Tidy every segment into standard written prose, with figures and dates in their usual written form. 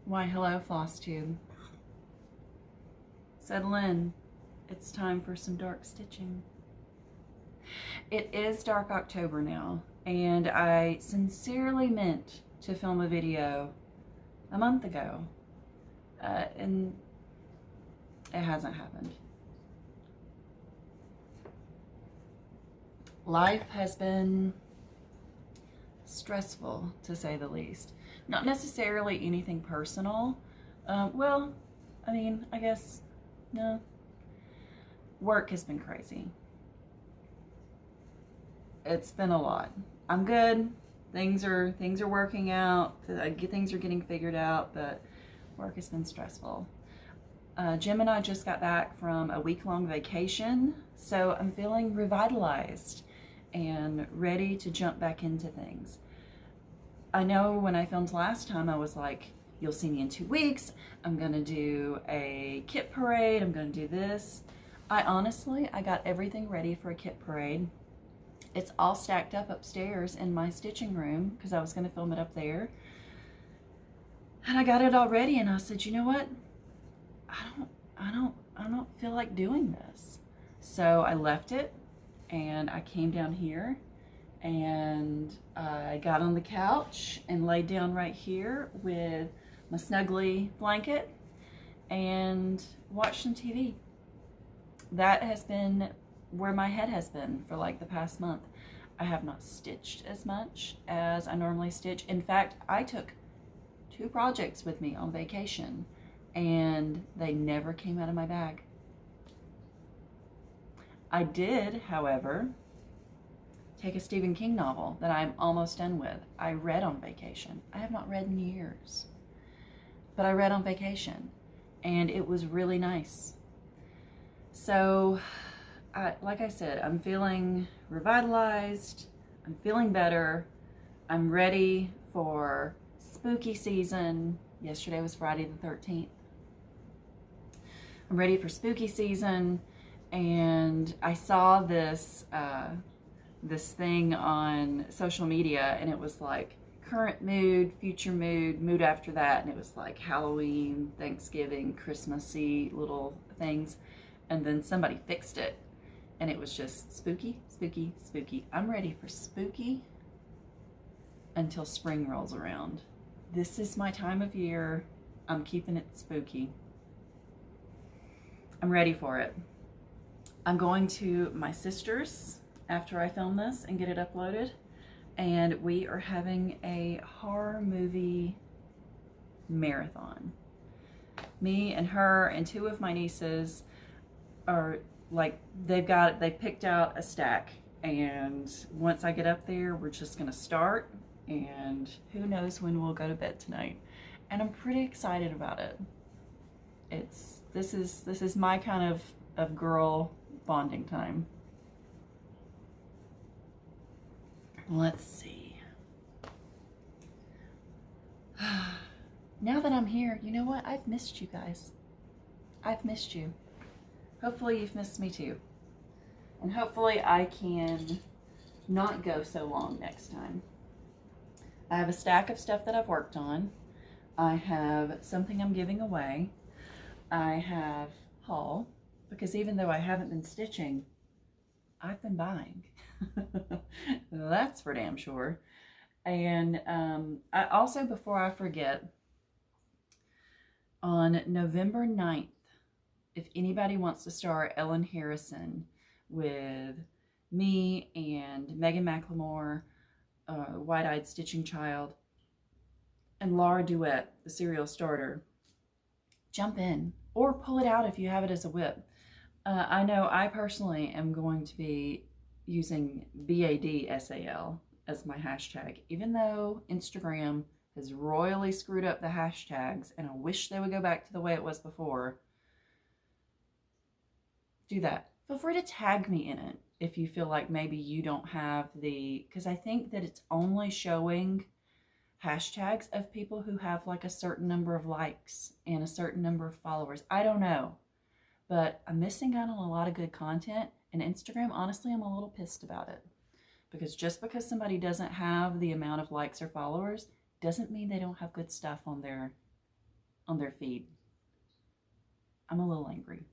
Why, hello, Flosstube. Settle in. It's time for some dark stitching. It is dark October now, and I sincerely meant to film a video a month ago, and it hasn't happened. Life has been stressful, to say the least. Not necessarily anything personal. Well, I guess, no. Work has been crazy. It's been a lot. I'm good. Things are working out. Things are getting figured out, but work has been stressful. Jim and I just got back from a week-long vacation, so I'm feeling revitalized and ready to jump back into things. I know when I filmed last time, I was like, you'll see me in 2 weeks. I'm gonna do a kit parade. I'm gonna do this. I got everything ready for a kit parade. It's all stacked up upstairs in my stitching room because I was gonna film it up there. And I got it all ready, and I said, you know what? I don't feel like doing this. So I left it and I came down here and I got on the couch and laid down right here with my snuggly blanket and watched some TV. That has been where my head has been for like the past month. I have not stitched as much as I normally stitch. In fact, I took 2 projects with me on vacation and they never came out of my bag. I did, however, take a Stephen King novel that I'm almost done with. I read on vacation. I have not read in years, but I read on vacation and it was really nice. So, like I said, I'm feeling revitalized. I'm feeling better. I'm ready for spooky season. Yesterday was Friday the 13th. I'm ready for spooky season, and I saw this this thing on social media, and it was like current mood, future mood, mood after that, and it was like Halloween, Thanksgiving, Christmassy little things, and then somebody fixed it, and it was just spooky, spooky, spooky. I'm ready for spooky until spring rolls around. This is my time of year. I'm keeping it spooky. I'm ready for it. I'm going to my sister's after I film this and get it uploaded, and we are having a horror movie marathon. Me and her and 2 of my nieces are like, they picked out a stack, and once I get up there, we're just gonna start, and who knows when we'll go to bed tonight. And I'm pretty excited about it. This is my kind of girl bonding time. Let's see. Now that I'm here, you know what? I've missed you guys. I've missed you. Hopefully you've missed me too. And hopefully I can not go so long next time. I have a stack of stuff that I've worked on. I have something I'm giving away. I have haul, because even though I haven't been stitching, I've been buying. That's for damn sure. And I also, before I forget, on November 9th, if anybody wants to star Ellen Harrison with me and Megan McLemore, Wide-Eyed Stitching Child, and Laura Duet, the serial starter, jump in or pull it out if you have it as a whip. I know I personally am going to be using BADSAL as my hashtag, even though Instagram has royally screwed up the hashtags, and I wish they would go back to the way it was before. Do that. Feel free to tag me in it if you feel like maybe you don't have because I think that it's only showing hashtags of people who have like a certain number of likes and a certain number of followers. I don't know, but I'm missing out on a lot of good content, and Instagram, honestly, I'm a little pissed about it, because just because somebody doesn't have the amount of likes or followers doesn't mean they don't have good stuff on their on their feed. I'm a little angry.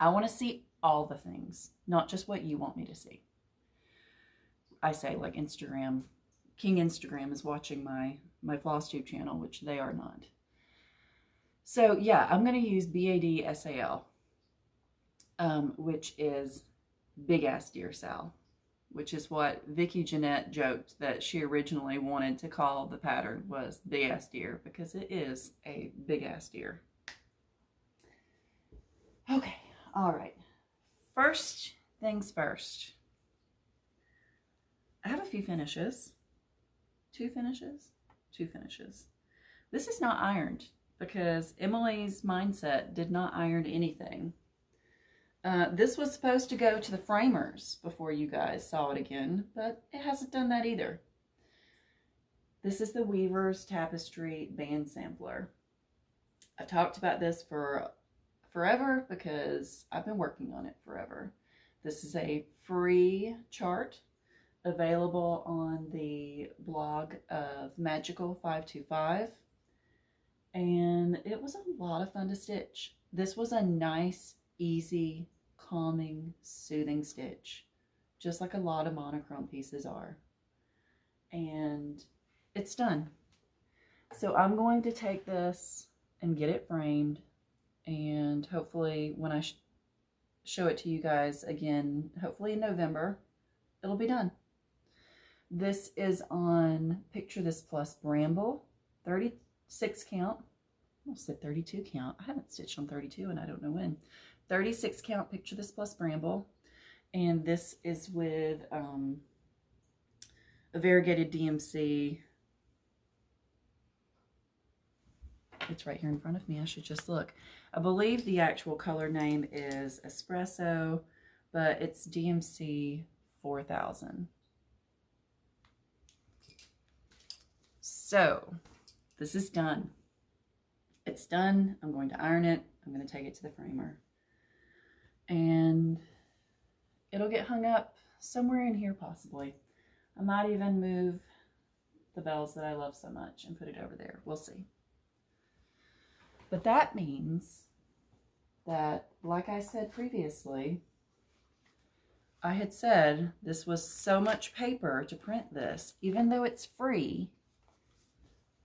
I want to see all the things, not just what you want me to see. I say like Instagram, King Instagram is watching my Flosstube channel, which they are not. So yeah, I'm going to use BAD-SAL, which is Big Ass Deer Sal, which is what Vicki Jeanette joked that she originally wanted to call the pattern was Big Ass Deer, because it is a big ass deer. Okay, all right. First things first. I have a few finishes. Two finishes. This is not ironed because Emily's Mindset did not iron anything. This was supposed to go to the framers before you guys saw it again, but it hasn't done that either. This is the Weaver's Tapestry Band Sampler. I've talked about this for forever because I've been working on it forever. This is a free chart available on the blog of Magical525, and it was a lot of fun to stitch. This was a nice, easy, calming, soothing stitch, just like a lot of monochrome pieces are. And it's done. So I'm going to take this and get it framed, and hopefully when I show it to you guys again, hopefully in November, it'll be done. This is on Picture This Plus Bramble, 36 count. I almost said 32 count. I haven't stitched on 32 and I don't know when. 36 count Picture This Plus Bramble. And this is with a variegated DMC. It's right here in front of me. I should just look. I believe the actual color name is Espresso, but it's DMC 4000. So this is done. It's done. I'm going to iron it. I'm going to take it to the framer. And it'll get hung up somewhere in here possibly. I might even move the bells that I love so much and put it over there. We'll see. But that means that, like I said previously, I had said this was so much paper to print this, even though it's free,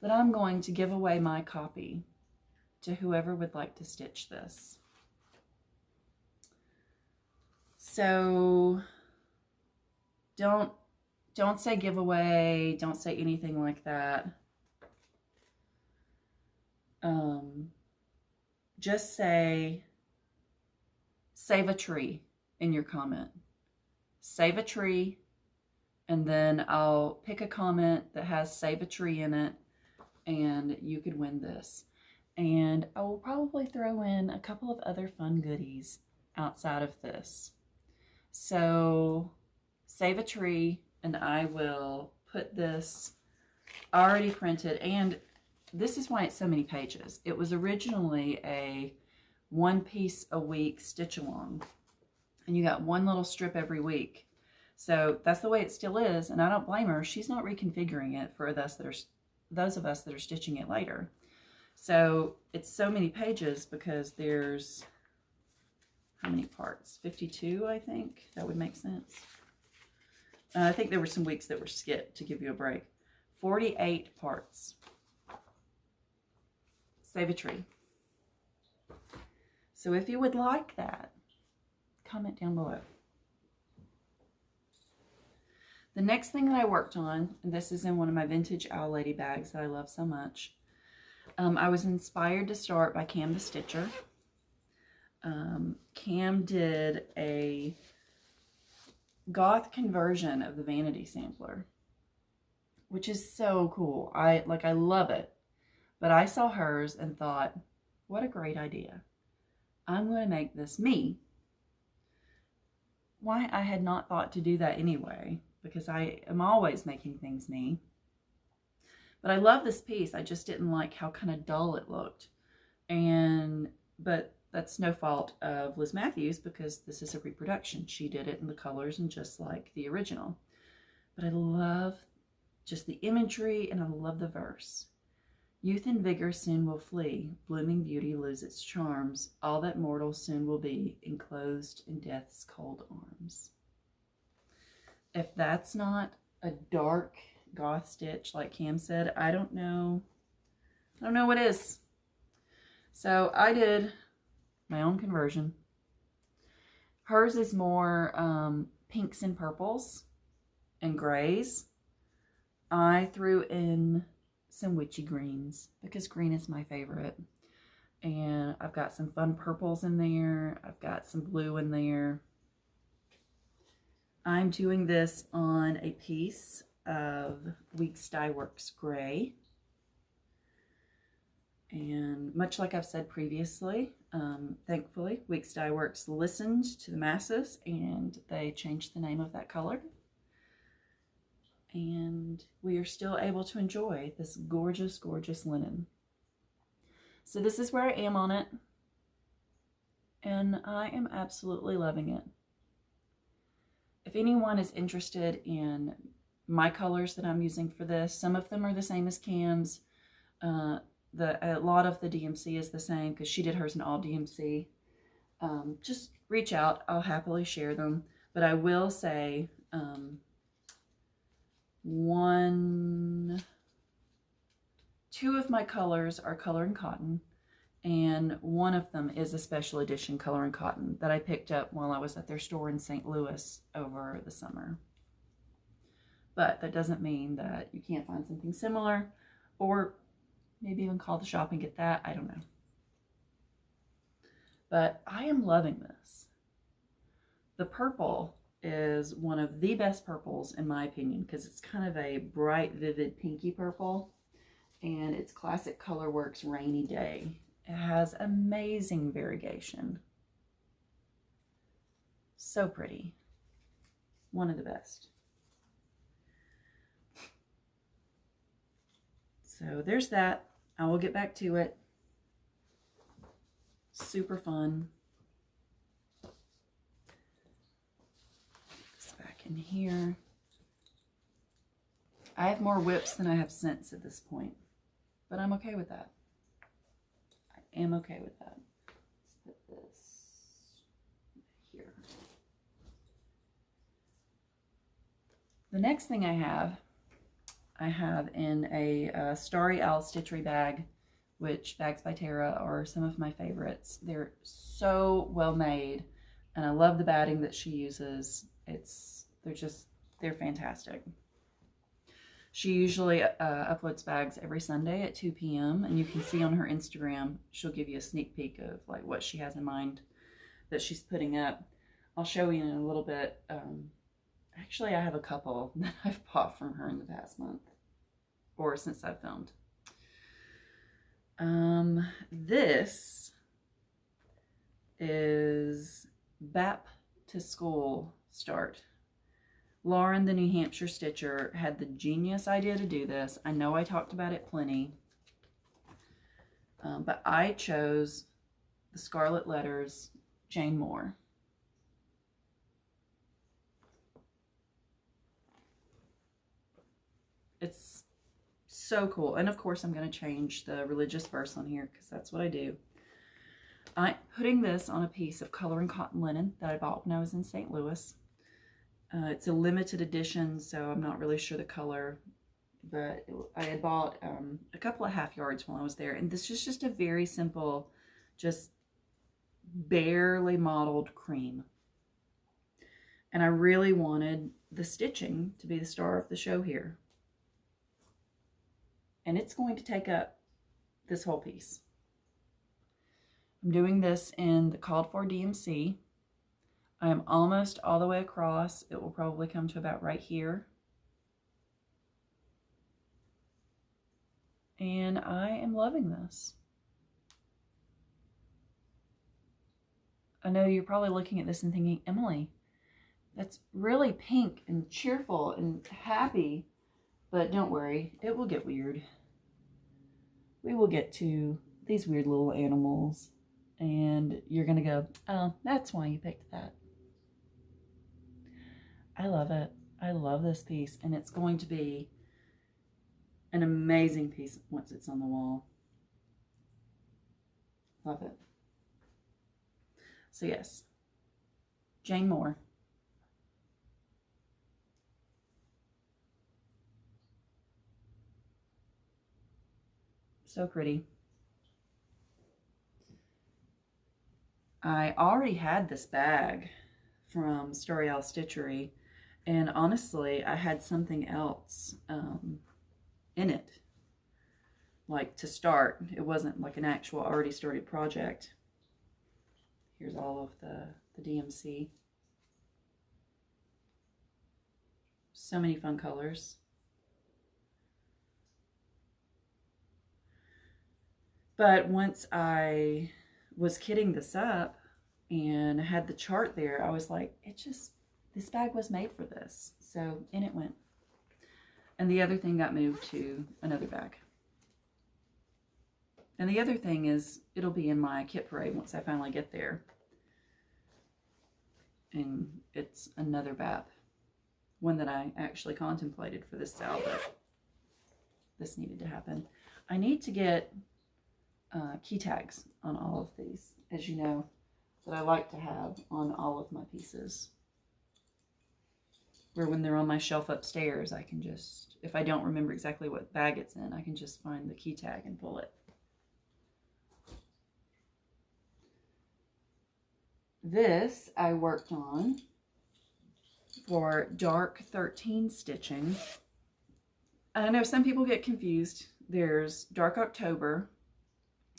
that I'm going to give away my copy to whoever would like to stitch this. So don't say giveaway, don't say anything like that. Just say save a tree in your comment. Save a tree, and then I'll pick a comment that has save a tree in it, and you could win this. And I will probably throw in a couple of other fun goodies outside of this. So save a tree, and I will put this already printed. And this is why it's so many pages. It was originally a 1 piece a week stitch along, and you got one little strip every week. So that's the way it still is, and I don't blame her. She's not reconfiguring it for those of us that are stitching it later. So it's so many pages because there's, how many parts? 52, I think. That would make sense. I think there were some weeks that were skipped to give you a break. 48 parts. Save a tree. So if you would like that, comment down below. The next thing that I worked on, and this is in one of my vintage Owl Lady bags that I love so much, I was inspired to start by Cam the Stitcher. Cam did a goth conversion of the Vanity Sampler, which is so cool. I love it. But I saw hers and thought, what a great idea. I'm going to make this me. Why I had not thought to do that anyway, because I am always making things me. But I love this piece. I just didn't like how kind of dull it looked. But that's no fault of Liz Matthews, because this is a reproduction. She did it in the colors and just like the original. But I love just the imagery, and I love the verse. Youth and vigor soon will flee, blooming beauty lose its charms, all that mortal soon will be, enclosed in death's cold arms. If that's not a dark goth stitch, like Cam said, I don't know what is. So I did my own conversion. Hers is more pinks and purples and grays. I threw in some witchy greens because green is my favorite. And I've got some fun purples in there. I've got some blue in there. I'm doing this on a piece of Weeks Dye Works Gray. And much like I've said previously, thankfully, Weeks Dye Works listened to the masses and they changed the name of that color. And we are still able to enjoy this gorgeous, gorgeous linen. So this is where I am on it. And I am absolutely loving it. If anyone is interested in my colors that I'm using for this, some of them are the same as Cam's. A lot of the DMC is the same because she did hers in all DMC. Just reach out. I'll happily share them. But I will say two of my colors are color and cotton, and one of them is a special edition color and cotton that I picked up while I was at their store in St. Louis over the summer. But that doesn't mean that you can't find something similar, or maybe even call the shop and get that. I don't know. But I am loving this. The purple is one of the best purples in my opinion because it's kind of a bright, vivid pinky purple, and it's Classic Colorworks Rainy Day. It has amazing variegation. So pretty. One of the best. So there's that. I will get back to it. Super fun. In here. I have more whips than I have scents at this point, but I'm okay with that. I am okay with that. Let's put this here. The next thing I have in a Starry Owl Stitchery bag, which Bags by Tara are some of my favorites. They're so well made, and I love the batting that she uses. They're fantastic. She usually uploads bags every Sunday at 2 p.m. and you can see on her Instagram, she'll give you a sneak peek of like what she has in mind that she's putting up. I'll show you in a little bit. Actually, I have a couple that I've bought from her in the past month or since I've filmed. This is Bap to School Start. Lauren, the New Hampshire Stitcher, had the genius idea to do this. I know I talked about it plenty, but I chose the Scarlet Letters Jane Moore. It's so cool. And of course, I'm going to change the religious verse on here because that's what I do. I'm putting this on a piece of color and cotton linen that I bought when I was in St. Louis. It's a limited edition, so I'm not really sure the color, but I had bought a couple of half yards while I was there, and this is just a very simple, just barely modeled cream. And I really wanted the stitching to be the star of the show here. And it's going to take up this whole piece. I'm doing this in the called for DMC. I am almost all the way across. It will probably come to about right here. And I am loving this. I know you're probably looking at this and thinking, Emily, that's really pink and cheerful and happy. But don't worry, it will get weird. We will get to these weird little animals. And you're going to go, oh, that's why you picked that. I love it. I love this piece, and it's going to be an amazing piece once it's on the wall. Love it. So yes, Jane Moore. So pretty. I already had this bag from Storyelle Stitchery, and honestly, I had something else in it, like to start. It wasn't like an actual already started project. Here's all of the DMC. So many fun colors. But once I was kitting this up and had the chart there, I was like, this bag was made for this. So in it went. And the other thing got moved to another bag. And the other thing is, it'll be in my kit parade once I finally get there. And it's another BAP. One that I actually contemplated for this sale, but this needed to happen. I need to get key tags on all of these, as you know, that I like to have on all of my pieces. Where when they're on my shelf upstairs, I can just, if I don't remember exactly what bag it's in, I can just find the key tag and pull it. This I worked on for dark 13 stitching. I know some people get confused. There's dark October,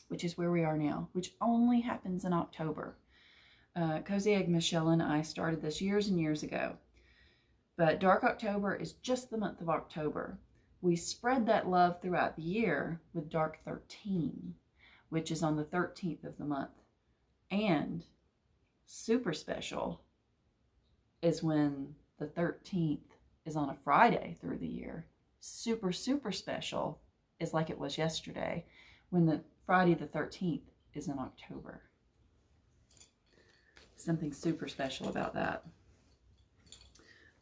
which is where we are now, which only happens in October. Cozy Egg Michelle and I started this years and years ago. But dark October is just the month of October. We spread that love throughout the year with dark 13, which is on the 13th of the month. And super special is when the 13th is on a Friday through the year. Super, super special is like it was yesterday when the Friday the 13th is in October. Something super special about that.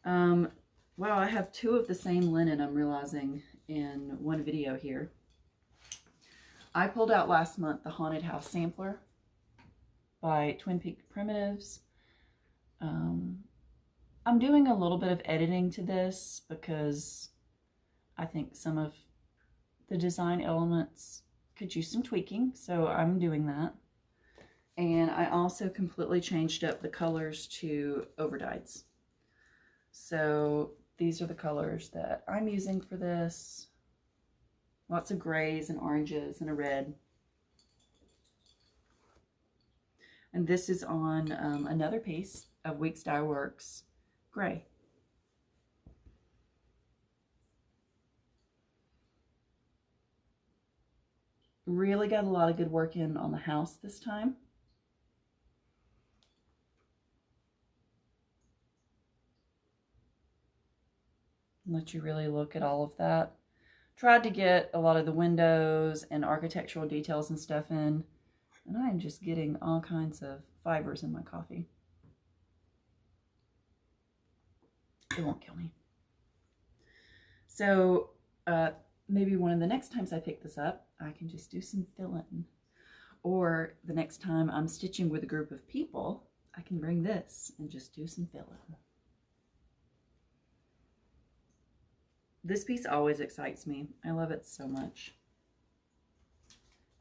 Wow, I have two of the same linen, I'm realizing, in one video here. I pulled out last month the Haunted House Sampler by Twin Peak Primitives. I'm doing a little bit of editing to this because I think some of the design elements could use some tweaking, so I'm doing that. And I also completely changed up the colors to overdyes. So these are the colors that I'm using for this. Lots of grays and oranges and a red. And this is on another piece of Weeks Dye Works gray. Really got a lot of good work in on the house this time. Let you really look at all of that. Tried to get a lot of the windows and architectural details and stuff in, and I'm just getting all kinds of fibers in my coffee. It won't kill me. So maybe one of the next times I pick this up, I can just do some fill-in. Or the next time I'm stitching with a group of people, I can bring this and just do some fill-in. This piece always excites me. I love it so much.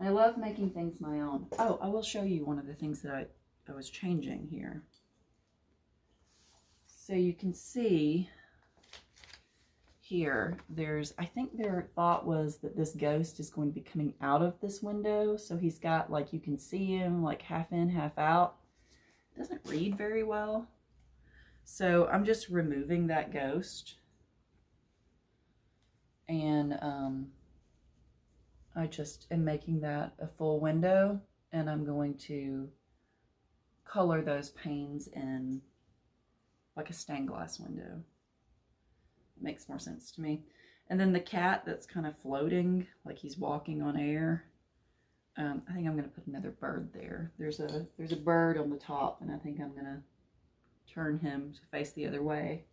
I love making things my own. Oh, I will show you one of the things that I was changing here. So you can see here, I think their thought was that this ghost is going to be coming out of this window. So he's got, like, you can see him like half in, half out. It doesn't read very well. So I'm just removing that ghost. And I just am making that a full window, and I'm going to color those panes in like a stained glass window. It makes more sense to me. And then the cat that's kind of floating, like he's walking on air. I think I'm going to put another bird there. There's a bird on the top, and I think I'm going to turn him to face the other way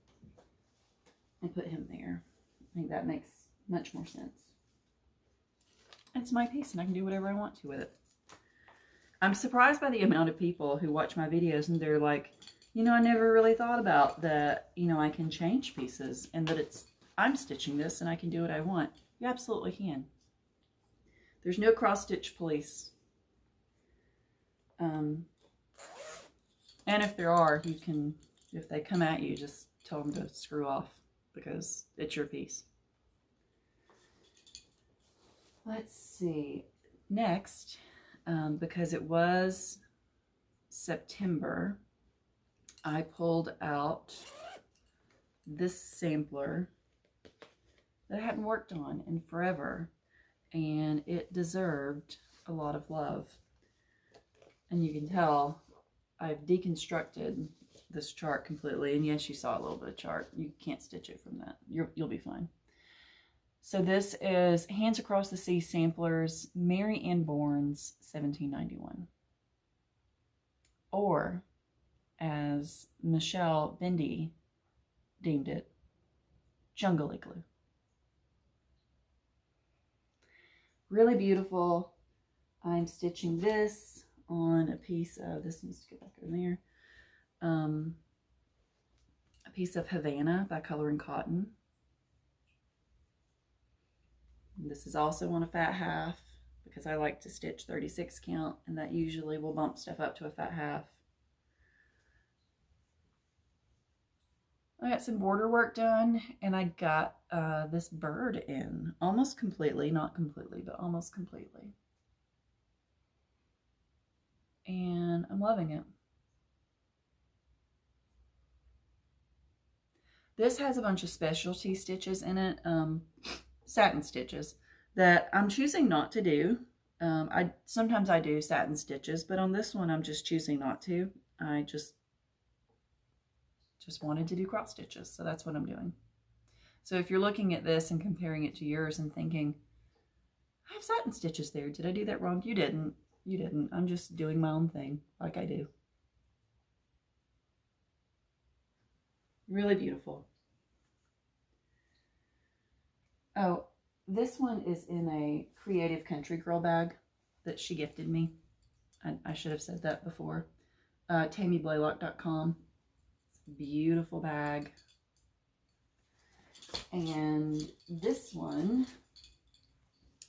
and put him there. I think that makes much more sense. It's my piece and I can do whatever I want to with it. I'm surprised by the amount of people who watch my videos and they're like, you know, I never really thought about that, you know, I can change pieces and that I'm stitching this and I can do what I want. You absolutely can. There's no cross-stitch police. And if there are, you can, if they come at you, just tell them to screw off because it's your piece. Let's see. Next, because it was September, I pulled out this sampler that I hadn't worked on in forever, and it deserved a lot of love. And you can tell I've deconstructed this chart completely, and yes, you saw a little bit of chart. You can't stitch it from that. You'll be fine. So this is Hands Across the Sea Samplers, Mary Ann Bourne's 1791. Or, as Michelle Bendy deemed it, Jungle Igloo. Really beautiful. I'm stitching this on a piece of, this needs to get back in there, a piece of Havana by Color and Cotton. This is also on a fat half because I like to stitch 36 count, and that usually will bump stuff up to a fat half. I got some border work done, and I got this bird in almost completely, not completely, but almost completely. And I'm loving it. This has a bunch of specialty stitches in it, satin stitches, that I'm choosing not to do. Sometimes I do satin stitches, but on this one I'm just choosing not to. I just wanted to do cross stitches, so that's what I'm doing. So if you're looking at this and comparing it to yours and thinking, I have satin stitches there, did I do that wrong? You didn't. You didn't. I'm just doing my own thing like I do. Really beautiful. Oh, this one is in a Creative Country Girl bag that she gifted me. I should have said that before. TammyBlaylock.com. Beautiful bag. And this one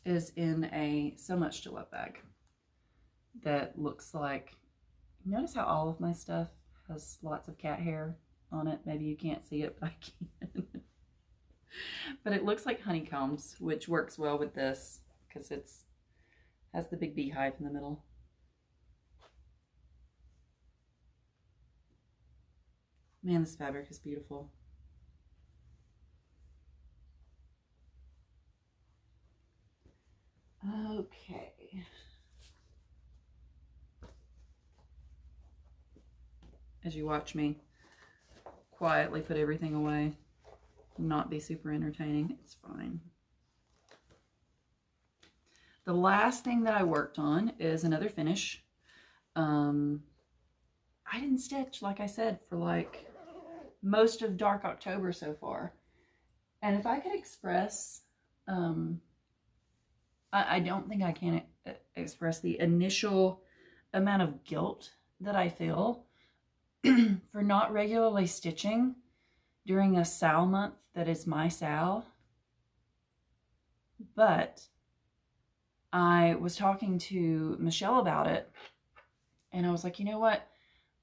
is in a So Much to Love bag that looks like, notice how all of my stuff has lots of cat hair on it. Maybe you can't see it, but I can. But it looks like honeycombs, which works well with this because it's has the big beehive in the middle. Man, this fabric is beautiful. Okay. As you watch me quietly put everything away, not be super entertaining, it's fine. The last thing that I worked on is another finish. I didn't stitch, like I said, for like most of Dark October so far. And if I could express, I don't think I can express the initial amount of guilt that I feel for not regularly stitching during a Sal month that is my Sal. But I was talking to Michelle about it, and I was like, you know what?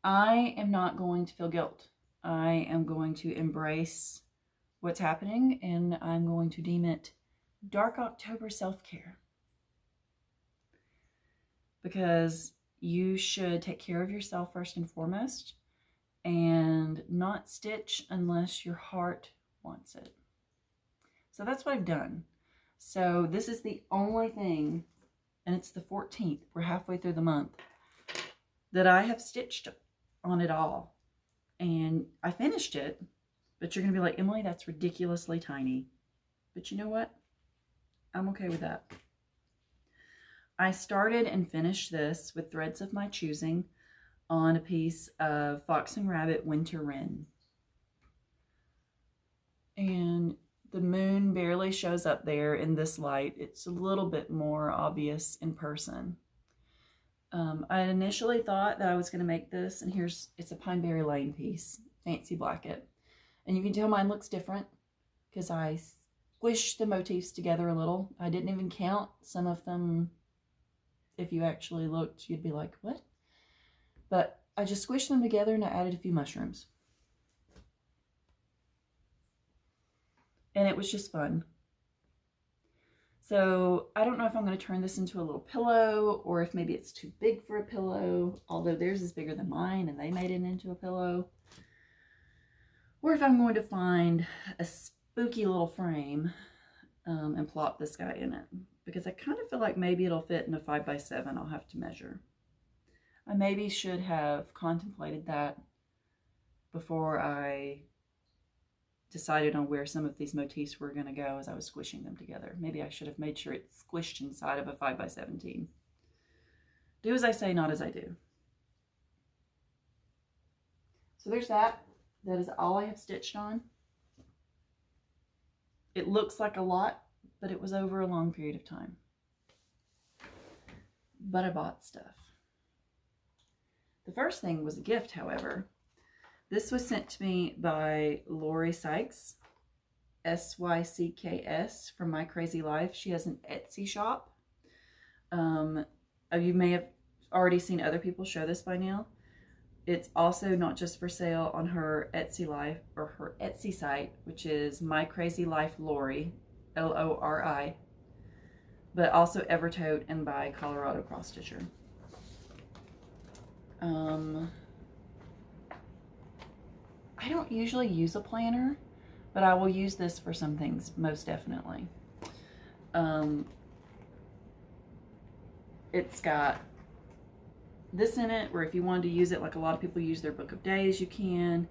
I am not going to feel guilt. I am going to embrace what's happening, and I'm going to deem it Dark October self-care. Because you should take care of yourself first and foremost, and not stitch unless your heart wants it. So that's what I've done. So this is the only thing, and it's the 14th, we're halfway through the month, that I have stitched on it all. And I finished it, but you're going to be like, Emily, that's ridiculously tiny. But you know what? I'm okay with that. I started and finished this with threads of my choosing on a piece of Fox and Rabbit Winter Wren. And The moon barely shows up there in this light. It's a little bit more obvious in person. I initially thought that I was going to make this, and it's a Pine Berry Lane piece, fancy blanket. And you can tell mine looks different because I squished the motifs together a little. I didn't even count some of them. If you actually looked, you'd be like, what? But I just squished them together and I added a few mushrooms. And it was just fun. So I don't know if I'm going to turn this into a little pillow or if maybe it's too big for a pillow, although theirs is bigger than mine and they made it into a pillow. Or if I'm going to find a spooky little frame and plop this guy in it. Because I kind of feel like maybe it'll fit in a 5x7. I'll have to measure. I maybe should have contemplated that before I decided on where some of these motifs were going to go as I was squishing them together. Maybe I should have made sure it's squished inside of a 5x17. Do as I say, not as I do. So there's that. That is all I have stitched on. It looks like a lot, but it was over a long period of time. But I bought stuff. The first thing was a gift, however. This was sent to me by Lori Sykes, S-Y-C-K-S, from My Crazy Life. She has an Etsy shop. You may have already seen other people show this by now. It's also not just for sale on her Etsy life or her Etsy site, which is My Crazy Life Lori, L-O-R-I, but also Evertote and by Colorado Cross Stitcher. I don't usually use a planner, but I will use this for some things, most definitely. It's got this in it, where if you wanted to use it like a lot of people use their book of days, you can.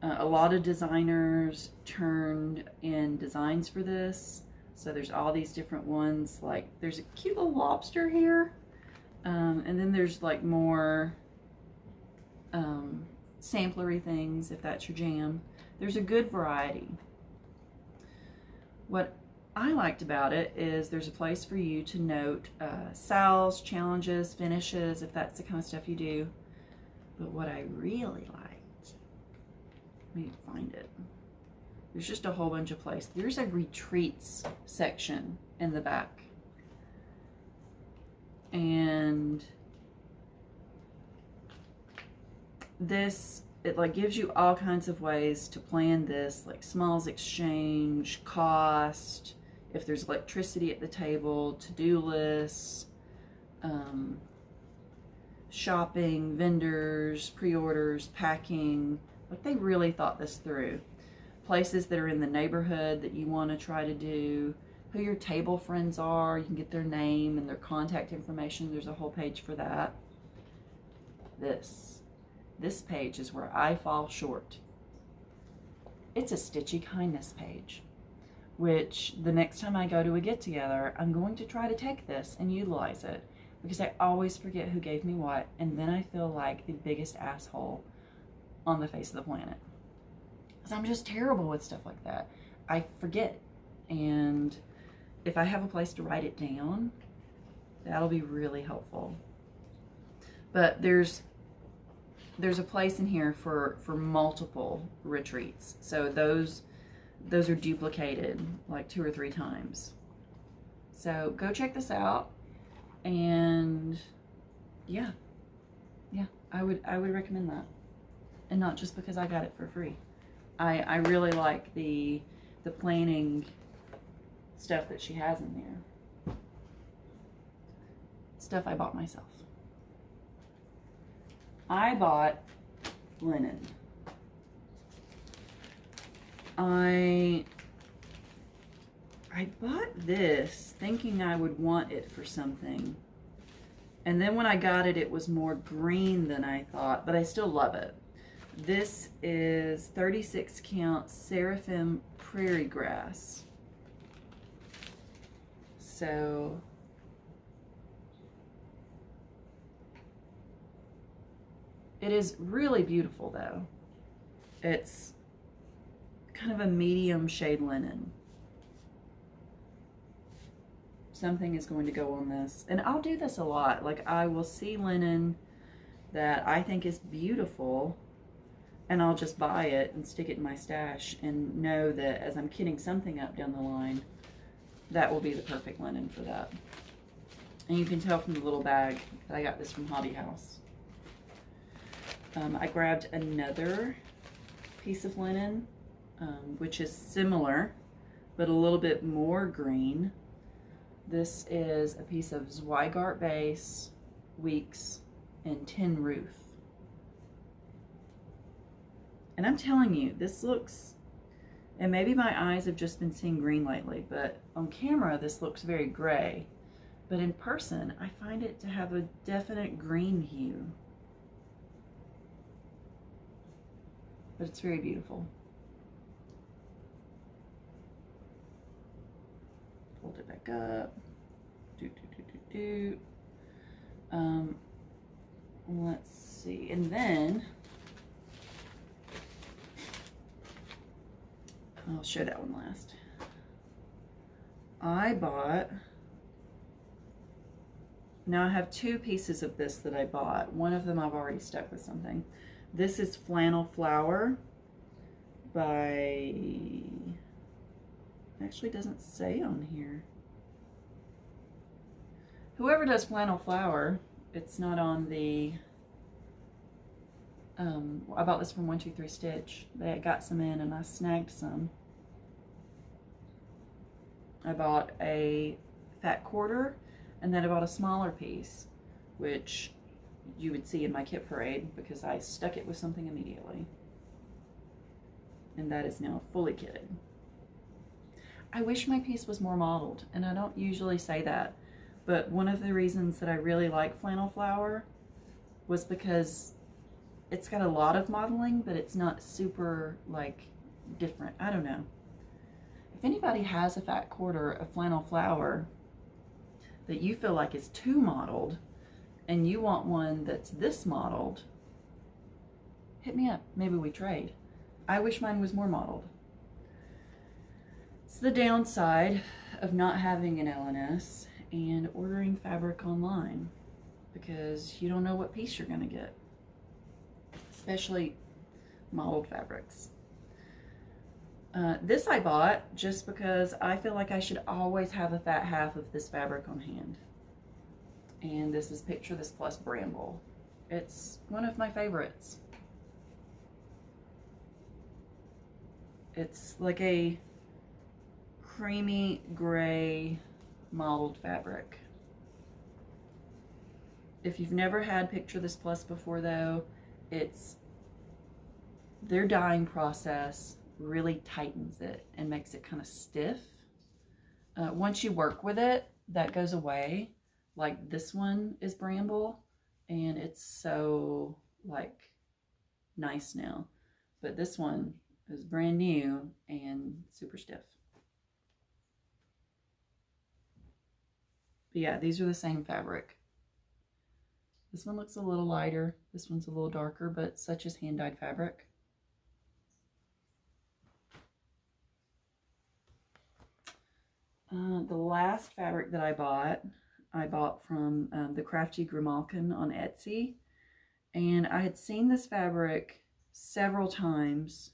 A lot of designers turned in designs for this. So there's all these different ones, like there's a cute little lobster here. And then there's like more samplery things, if that's your jam. There's a good variety. What I liked about it is there's a place for you to note sales, challenges, finishes, if that's the kind of stuff you do. But what I really liked, let me find it. There's just a whole bunch of places. There's a retreats section in the back. And this, it like gives you all kinds of ways to plan this, like smalls exchange, cost, if there's electricity at the table, to-do lists, shopping, vendors, pre-orders, packing. Like they really thought this through. Places that are in the neighborhood that you want to try to do, who your table friends are, you can get their name and their contact information. There's a whole page for that. This page is where I fall short. It's a Stitchy Kindness page, which the next time I go to a get-together, I'm going to try to take this and utilize it, because I always forget who gave me what, and then I feel like the biggest asshole on the face of the planet. Because I'm just terrible with stuff like that. I forget, and if I have a place to write it down, that'll be really helpful. But there's a place in here for multiple retreats. So those are duplicated like 2 or 3 times. So go check this out. And yeah, I would recommend that. And not just because I got it for free. I really like the planning stuff that she has in there. Stuff I bought myself. I bought linen. I bought this thinking I would want it for something. And then when I got it, it was more green than I thought, but I still love it. This is 36 count Seraphim Prairie Grass. So it is really beautiful though. It's kind of a medium shade linen. something is going to go on this. And I'll do this a lot. Like, I will see linen that I think is beautiful, and I'll just buy it and stick it in my stash and know that as I'm kitting something up down the line, that will be the perfect linen for that. And you can tell from the little bag that I got this from Hobby House. I grabbed another piece of linen, which is similar, but a little bit more green. This is a piece of Zweigart base, Weeks, and Tin Roof. And I'm telling you, this looks, and maybe my eyes have just been seeing green lately, but on camera this looks very gray. But in person, I find it to have a definite green hue. But it's very beautiful. Fold it back up. Let's see. And then I'll show that one last. I bought, now I have two pieces of this that I bought. One of them I've already stuck with something. This is Flannel Flower by, actually doesn't say on here. Whoever does Flannel Flower, it's not on the, I bought this from 123 Stitch. They got some in and I snagged some. I bought a fat quarter, and then I bought a smaller piece, which you would see in my kit parade because I stuck it with something immediately. And that is now fully kitted. I wish my piece was more modeled, and I don't usually say that, but one of the reasons that I really like Flannel Flower was because it's got a lot of modeling, but it's not super, like, different. I don't know. If anybody has a fat quarter of Flannel Flower that you feel like is too modeled, and you want one that's this modeled, hit me up. Maybe we trade. I wish mine was more modeled. It's the downside of not having an LNS and ordering fabric online, because you don't know what piece you're going to get, especially modeled fabrics. This I bought just because I feel like I should always have a fat half of this fabric on hand. And this is Picture This Plus Bramble. It's one of my favorites. It's like a creamy gray modeled fabric. If you've never had Picture This Plus before though, it's their dyeing process really tightens it and makes it kind of stiff. Once you work with it, that goes away. Like this one is Bramble, and it's so like nice now. But this one is brand new and super stiff. But yeah, these are the same fabric. This one looks a little lighter. This one's a little darker, but such is hand-dyed fabric. The last fabric that I bought from the Crafty Grimalkin on Etsy. And I had seen this fabric several times.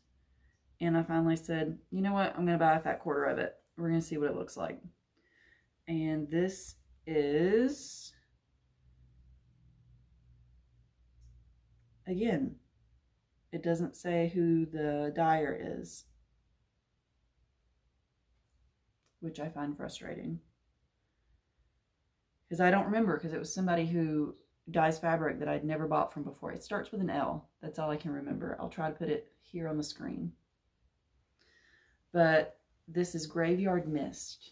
And I finally said, you know what? I'm going to buy a fat quarter of it. We're going to see what it looks like. And this is, again, it doesn't say who the dyer is, which I find frustrating. Because I don't remember, because it was somebody who dyes fabric that I'd never bought from before. It starts with an L. That's all I can remember. I'll try to put it here on the screen. But this is Graveyard Mist.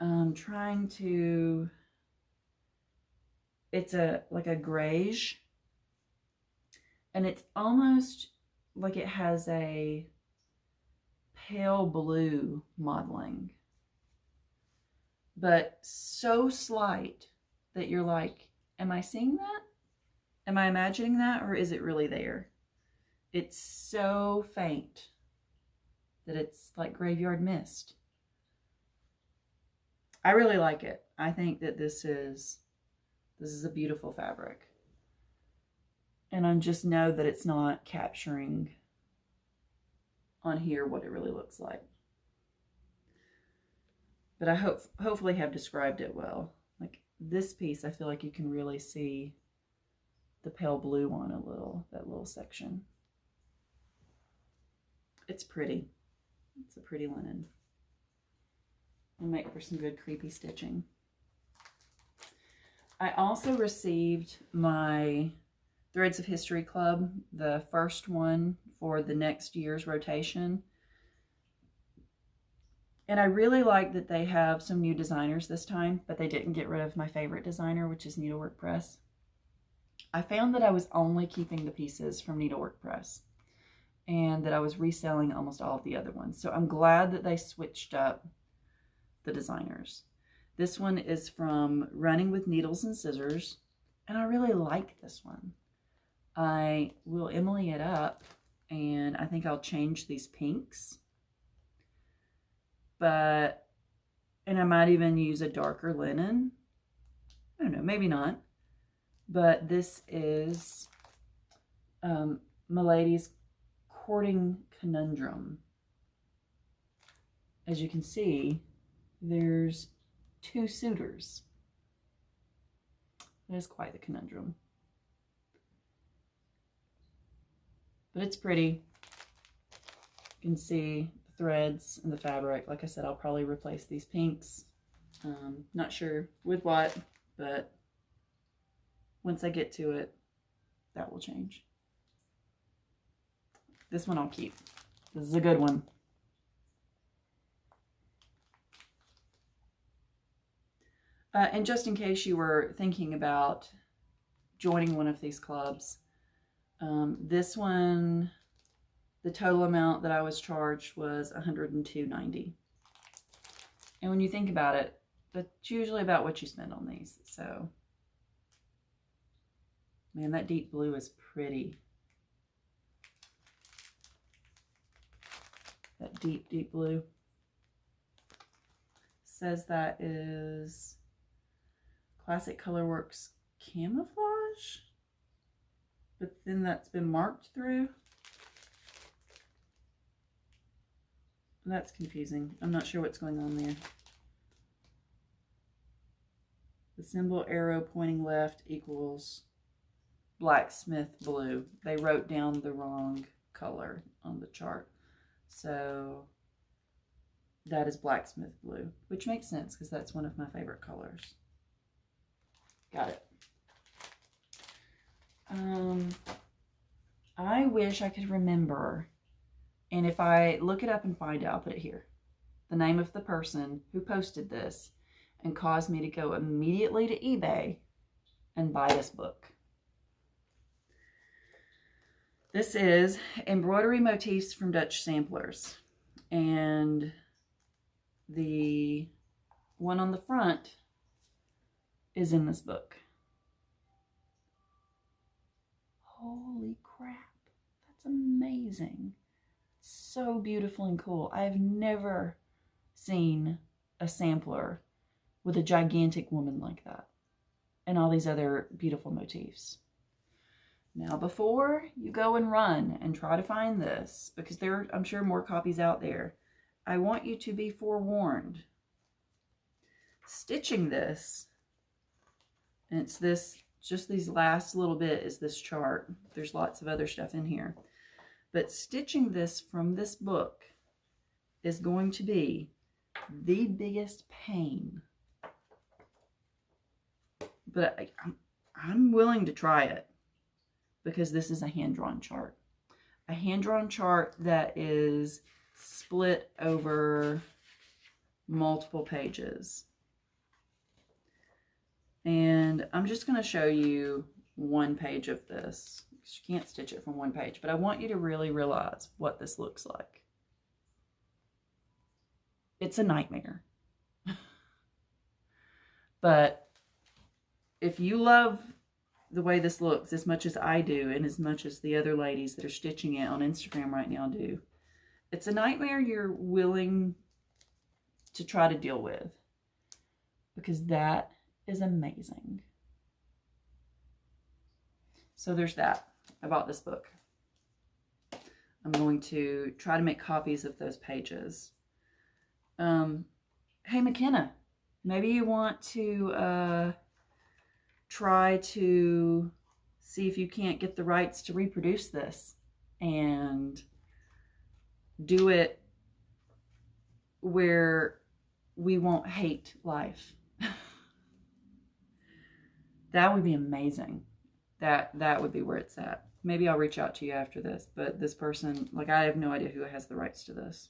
I'm trying to, it's like a grayish, and it's almost like it has a pale blue modeling, but so slight that you're like, am I seeing that? Am I imagining that, or is it really there? It's so faint. that it's like graveyard mist. I really like it. I think that this is a beautiful fabric. And I just know that it's not capturing on here what it really looks like. But I hopefully have described it well. Like this piece, I feel like you can really see the pale blue on that little section. It's pretty. It's a pretty linen. It'll make for some good creepy stitching. I also received my Threads of History Club, the first one for the next year's rotation. And I really like that they have some new designers this time, but they didn't get rid of my favorite designer, which is Needlework Press. I found that I was only keeping the pieces from Needlework Press and that I was reselling almost all of the other ones. So I'm glad that they switched up the designers. This one is from Running with Needles and Scissors, and I really like this one. I will Emily it up, and I think I'll change these pinks. And I might even use a darker linen. I don't know, maybe not. But this is Milady's Courting Conundrum. As you can see, there's 2 suitors. That is quite the conundrum. But it's pretty. You can see the threads and the fabric. Like I said, I'll probably replace these pinks. Not sure with what, but once I get to it, that will change. This one I'll keep. This is a good one. And just in case you were thinking about joining one of these clubs, this one, the total amount that I was charged was $102.90. And when you think about it, that's usually about what you spend on these. So, man, that deep blue is pretty. That deep, deep blue. Says that is Classic Colorworks camouflage, but then that's been marked through. That's confusing. I'm not sure what's going on there. The symbol arrow pointing left equals blacksmith blue. They wrote down the wrong color on the chart. So that is blacksmith blue, which makes sense because that's one of my favorite colors. Got it. I wish I could remember, and if I look it up and find it, I'll put it here, the name of the person who posted this and caused me to go immediately to eBay and buy this book. This is Embroidery Motifs from Dutch Samplers, and the one on the front is in this book. Holy crap, that's amazing. It's so beautiful and cool. I've never seen a sampler with a gigantic woman like that and all these other beautiful motifs. Now, before you go and run and try to find this, because there are, I'm sure, more copies out there, I want you to be forewarned. Stitching this, and it's this, just these last little bit is this chart. There's lots of other stuff in here. But stitching this from this book is going to be the biggest pain. But I'm willing to try it because this is a hand-drawn chart. A hand-drawn chart that is split over multiple pages. And I'm just going to show you one page of this. You can't stitch it from one page, but I want you to really realize what this looks like. It's a nightmare. But if you love the way this looks as much as I do, and as much as the other ladies that are stitching it on Instagram right now do, it's a nightmare you're willing to try to deal with, because that is amazing. So there's that. I bought this book. I'm going to try to make copies of those pages. Hey, McKenna, maybe you want to try to see if you can't get the rights to reproduce this and do it where we won't hate life. That would be amazing. That would be where it's at. Maybe I'll reach out to you after this, but this person, like, I have no idea who has the rights to this.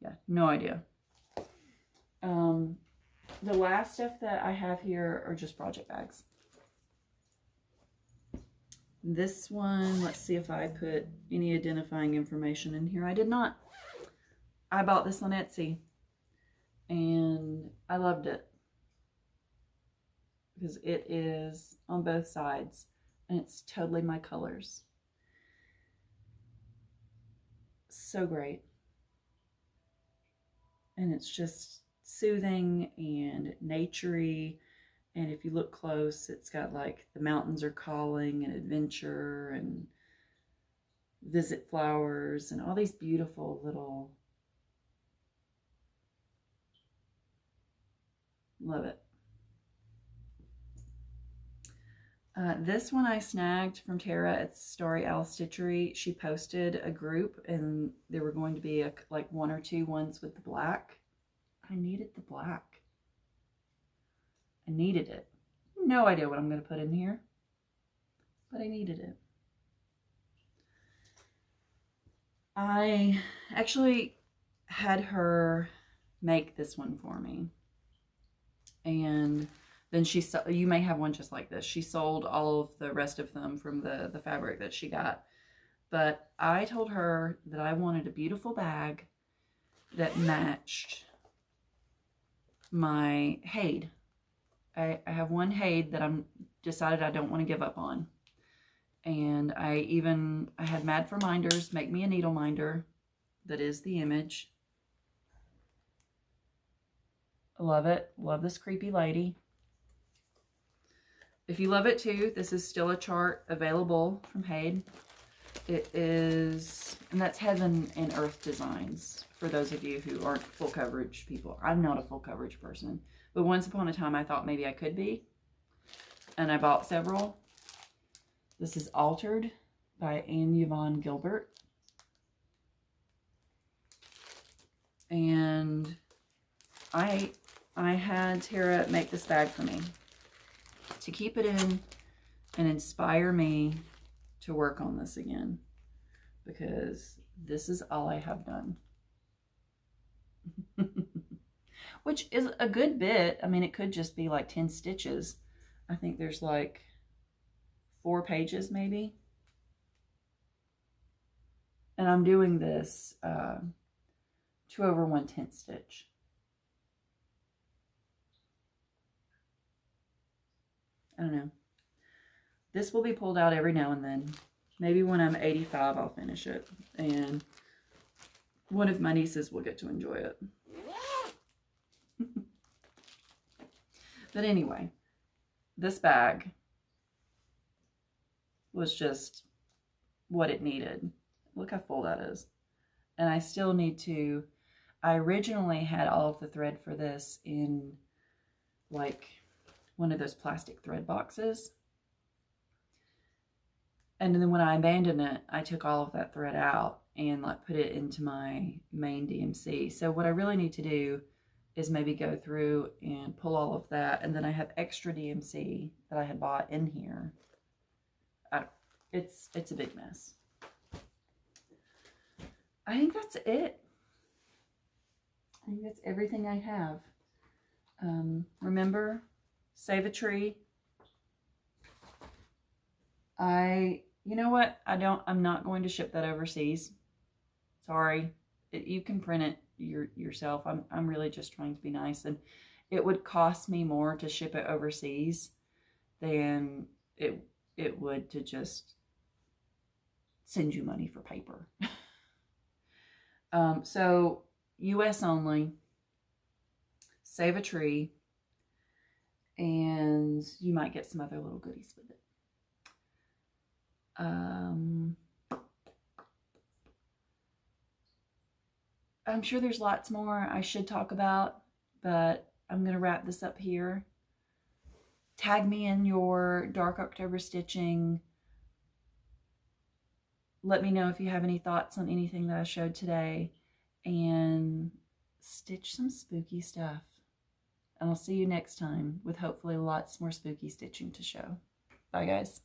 Yeah, no idea. The last stuff that I have here are just project bags. This one, let's see if I put any identifying information in here. I did not. I bought this on Etsy and I loved it because it is on both sides and it's totally my colors. So great. And it's just soothing and naturey. And if you look close, it's got like the mountains are calling and adventure and visit flowers and all these beautiful little, love it. This one I snagged from Tara at Starry Owl Stitchery. She posted a group and there were going to be like 1 or 2 ones with the black. I needed the black. I needed it. No idea what I'm going to put in here, but I needed it. I actually had her make this one for me. And then you may have one just like this. She sold all of the rest of them from the fabric that she got. But I told her that I wanted a beautiful bag that matched my Hade. I have one Hade that I'm decided I don't want to give up on. And I had Mad for Minders make me a needle minder that is the image. I love it. Love this creepy lady. If you love it too, this is still a chart available from Hade. It is, and that's Heaven and Earth Designs for those of you who aren't full coverage people. I'm not a full coverage person, but once upon a time I thought maybe I could be, and I bought several. This is Altered by Anne Yvonne Gilbert. And I had Tara make this bag for me to keep it in and inspire me to work on this again, because this is all I have done. Which is a good bit. I mean, it could just be like 10 stitches. I think there's like 4 pages maybe. And I'm doing this 2/1/10 stitch. I don't know. This will be pulled out every now and then. Maybe when I'm 85, I'll finish it. And one of my nieces will get to enjoy it. But anyway, this bag was just what it needed. Look how full that is. And I still need to, I originally had all of the thread for this in like one of those plastic thread boxes. And then when I abandoned it, I took all of that thread out and like put it into my main DMC. So what I really need to do is maybe go through and pull all of that. And then I have extra DMC that I had bought in here. It's a big mess. I think that's it. I think that's everything I have. Remember, save a tree. You know what? I'm not going to ship that overseas. Sorry. You can print it yourself. I'm really just trying to be nice. And it would cost me more to ship it overseas than it would to just send you money for paper. So US only, save a tree, and you might get some other little goodies with it. I'm sure there's lots more I should talk about, but I'm going to wrap this up here. Tag me in your Dark October stitching. Let me know if you have any thoughts on anything that I showed today, and stitch some spooky stuff. And I'll see you next time with hopefully lots more spooky stitching to show. Bye, guys.